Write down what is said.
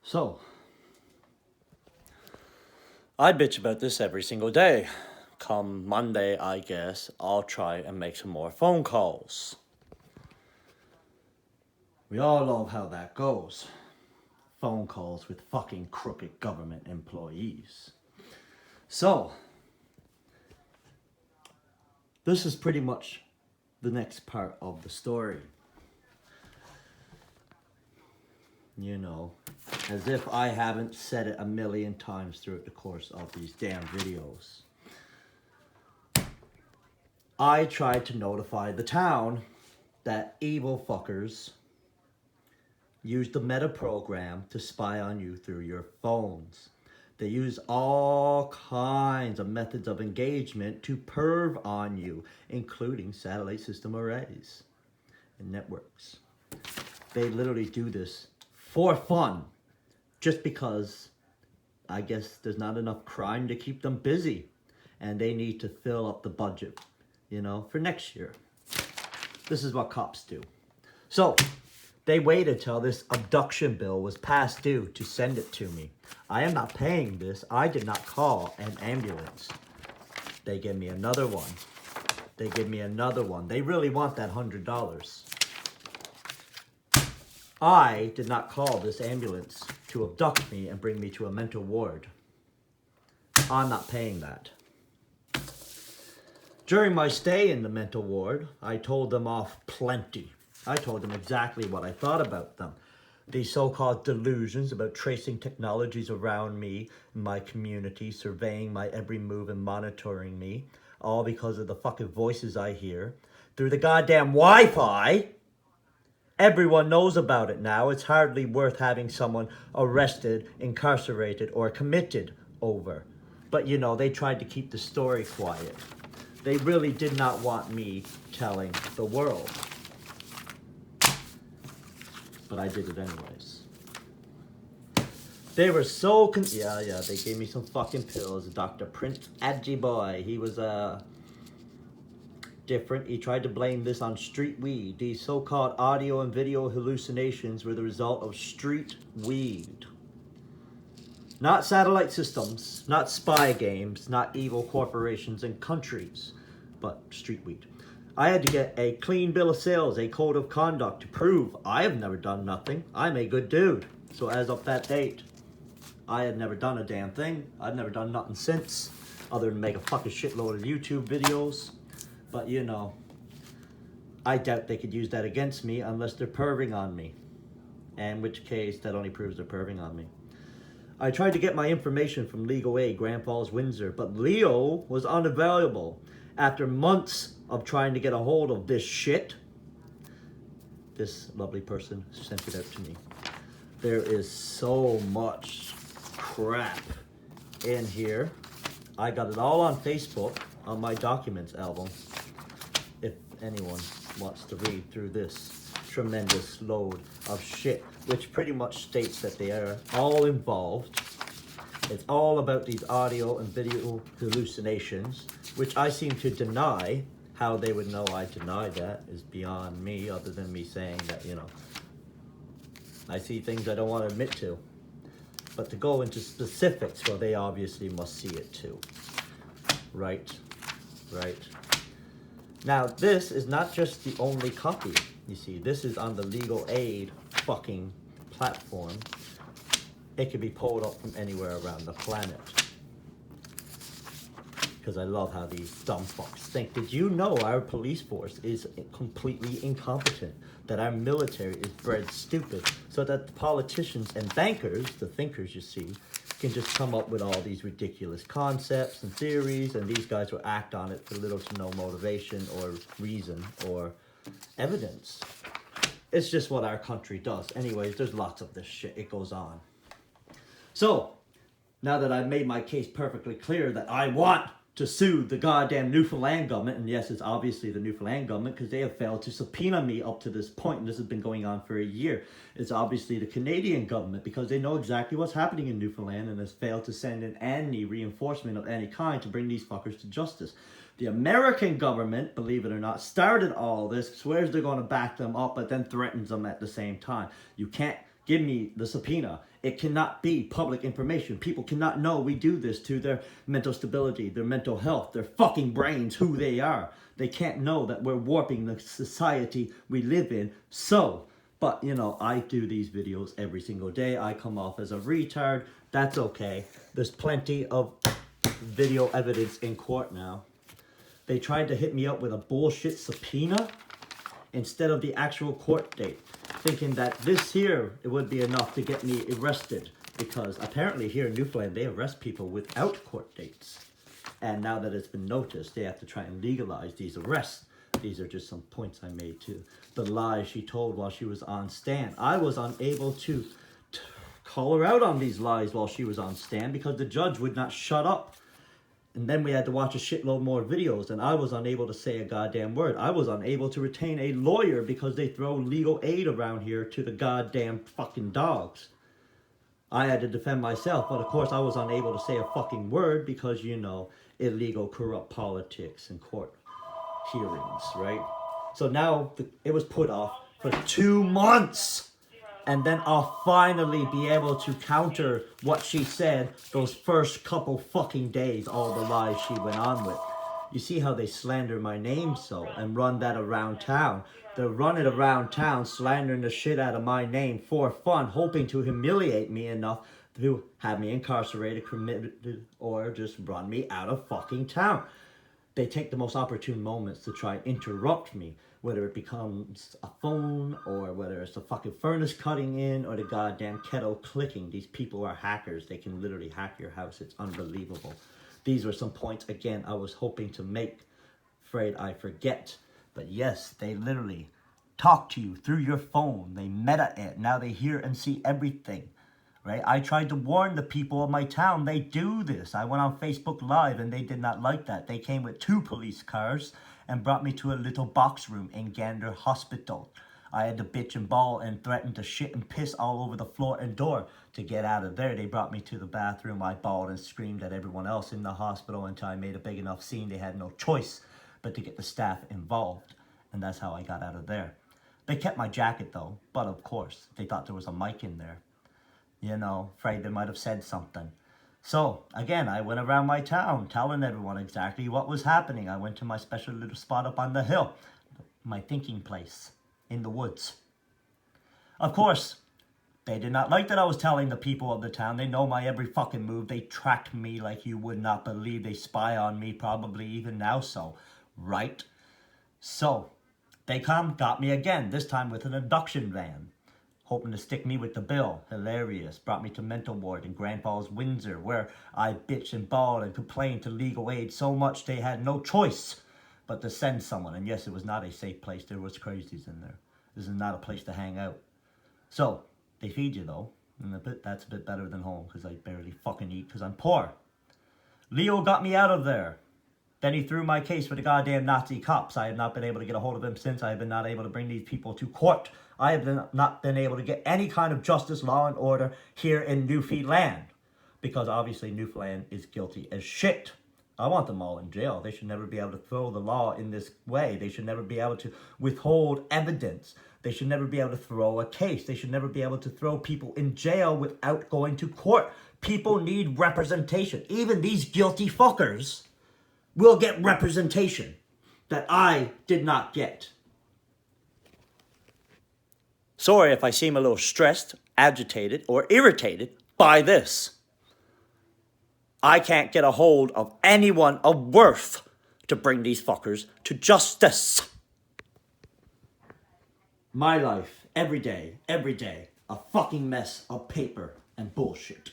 So, I bitch about this every single day. Come Monday, I guess, I'll try and make some more phone calls. We all love how that goes. Phone calls with fucking crooked government employees. So, this is pretty much the next part of the story. You know, as if I haven't said it a million times throughout the course of these damn videos. I tried to notify the town that evil fuckers use the meta program to spy on you through your phones. They use all kinds of methods of engagement to perv on you, including satellite system arrays and networks. They literally do this for fun, just because I guess there's not enough crime to keep them busy, and they need to fill up the budget, for next year. This is what cops do. So, they waited till this abduction bill was past due to send it to me. I am not paying this. I did not call an ambulance. They give me another one. They really want that $100. I did not call this ambulance to abduct me and bring me to a mental ward. I'm not paying that. During my stay in the mental ward, I told them off plenty. I told them exactly what I thought about them. These so-called delusions about tracing technologies around me, my community, surveying my every move and monitoring me, all because of the fucking voices I hear through the goddamn Wi-Fi. Everyone knows about it now. It's hardly worth having someone arrested, incarcerated, or committed over. But they tried to keep the story quiet. They really did not want me telling the world. But I did it anyways. They were so they gave me some fucking pills. Dr. Prince Boy, he was different. He tried to blame this on street weed. These so-called audio and video hallucinations were the result of street weed. Not satellite systems, not spy games, not evil corporations and countries, but street weed. I had to get a clean bill of sales, a code of conduct to prove I have never done nothing. I'm a good dude. So as of that date, I had never done a damn thing. I've never done nothing since, other than make a fucking shitload of YouTube videos. But I doubt they could use that against me unless they're perving on me. In which case, that only proves they're perving on me. I tried to get my information from Legal Aid, Grand Falls, Windsor, but Leo was unavailable. After months of trying to get a hold of this shit, this lovely person sent it out to me. There is so much crap in here. I got it all on Facebook on my documents album. If anyone wants to read through this tremendous load of shit, which pretty much states that they are all involved. It's all about these audio and video hallucinations, which I seem to deny. How they would know I deny that is beyond me, other than me saying that, I see things I don't want to admit to. But to go into specifics, well, they obviously must see it too. Right. Now, this is not just the only copy. You see, this is on the Legal Aid fucking platform. It can be pulled up from anywhere around the planet. Because I love how these dumb fucks think. Did you know our police force is completely incompetent? That our military is bred stupid? So that the politicians and bankers, the thinkers you see, can just come up with all these ridiculous concepts and theories, and these guys will act on it for little to no motivation or reason or evidence. It's just what our country does. Anyways, there's lots of this shit. It goes on. So, now that I've made my case perfectly clear that I want to sue the goddamn Newfoundland government, and yes, it's obviously the Newfoundland government because they have failed to subpoena me up to this point, and this has been going on for a year. It's obviously the Canadian government because they know exactly what's happening in Newfoundland and has failed to send in any reinforcement of any kind to bring these fuckers to justice. The American government, believe it or not, started all this, swears they're going to back them up, but then threatens them at the same time. You can't give me the subpoena. It cannot be public information. People cannot know we do this to their mental stability, their mental health, their fucking brains, who they are. They can't know that we're warping the society we live in. So, but you know, I do these videos every single day. I come off as a retard. That's okay. There's plenty of video evidence in court now. They tried to hit me up with a bullshit subpoena instead of the actual court date, thinking that this here, it would be enough to get me arrested, because apparently here in Newfoundland, they arrest people without court dates. And now that it's been noticed, they have to try and legalize these arrests. These are just some points I made to the lies she told while she was on stand. I was unable to call her out on these lies while she was on stand because the judge would not shut up. And then we had to watch a shitload more videos, and I was unable to say a goddamn word. I was unable to retain a lawyer because they throw legal aid around here to the goddamn fucking dogs. I had to defend myself, but of course I was unable to say a fucking word because, you know, illegal, corrupt politics and court hearings, right? So now it was put off for 2 months. And then I'll finally be able to counter what she said those first couple fucking days, all the lies she went on with. You see how they slander my name so and run that around town. They're running around town slandering the shit out of my name for fun, hoping to humiliate me enough to have me incarcerated, committed, or just run me out of fucking town. They take the most opportune moments to try and interrupt me, whether it becomes a phone or whether it's the fucking furnace cutting in or the goddamn kettle clicking. These people are hackers. They can literally hack your house. It's unbelievable. These were some points, again, I was hoping to make. Afraid I forget. But yes, they literally talk to you through your phone. They meta it. Now they hear and see everything. Right? I tried to warn the people of my town. They do this. I went on Facebook Live and they did not like that. They came with 2 police cars and brought me to a little box room in Gander Hospital. I had to bitch and bawl and threaten to shit and piss all over the floor and door to get out of there. They brought me to the bathroom. I bawled and screamed at everyone else in the hospital until I made a big enough scene. They had no choice but to get the staff involved. And that's how I got out of there. They kept my jacket though, but of course, they thought there was a mic in there. You know, afraid they might have said something. So, again, I went around my town telling everyone exactly what was happening. I went to my special little spot up on the hill, my thinking place in the woods. Of course, they did not like that I was telling the people of the town. They know my every fucking move. They tracked me like you would not believe. They spy on me, probably even now so, right? So, they got me again, this time with an abduction van. Hoping to stick me with the bill. Hilarious. Brought me to mental ward in Grand Falls, Windsor, where I bitched and bawled and complained to legal aid so much they had no choice but to send someone. And yes, it was not a safe place. There was crazies in there. This is not a place to hang out. So, they feed you though. And that's a bit better than home because I barely fucking eat because I'm poor. Leo got me out of there. Then he threw my case for the goddamn Nazi cops. I have not been able to get a hold of him since. I have been not able to bring these people to court. I have not been able to get any kind of justice, law, and order here in Newfoundland. Because obviously Newfoundland is guilty as shit. I want them all in jail. They should never be able to throw the law in this way. They should never be able to withhold evidence. They should never be able to throw a case. They should never be able to throw people in jail without going to court. People need representation. Even these guilty fuckers will get representation that I did not get. Sorry if I seem a little stressed, agitated, or irritated by this. I can't get a hold of anyone of worth to bring these fuckers to justice. My life, every day, a fucking mess of paper and bullshit.